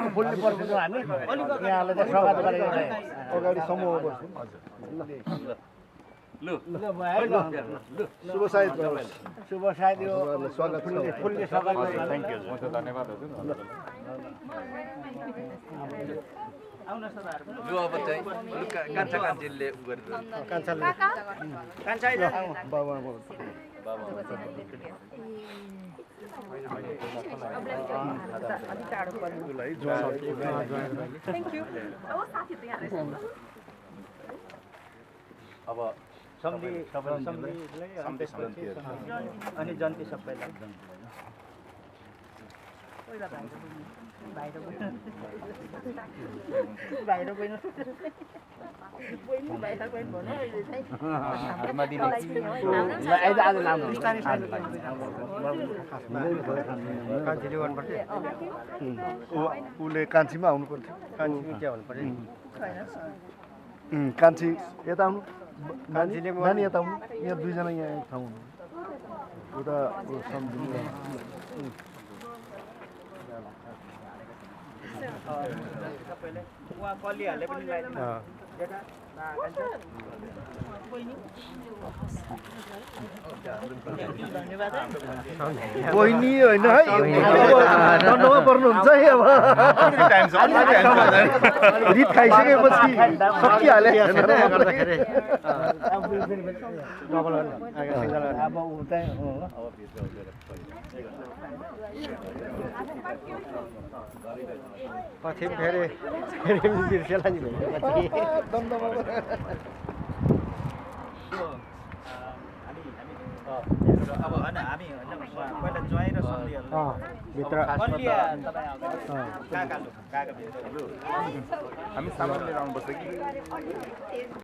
fully पर्छ हामी यहाँलाई चाहिँ स्वागत गरेको चाहिँ अगाडि समूह बस्नु शुभ सायद शुभ सायद यो स्वागत फुल्ली स्वागत थ्याङ्क यू धन्यवाद हजुर यो अब चाहिँ कान्छा कान्छीले उ गरिदिनु बाबा अब सम्धि अनि जन्ती सबैलाई उसले कान्छीमा आउनु पर्थ्यो कान्छी यता आउनु नानी यता आउनु यहाँ दुईजना यहाँ ठाउँ उता सम्झिनु बहिनी होइन है दण्डमा पर्नुहुन्छ है अब गीत खाइसकेपछि सकिहाले पछि फेरि बिर्सेला नि अब होइन हामी पहिला ज्वाइँ र भित्र हामी सामान लिएर आउनुपर्छ कि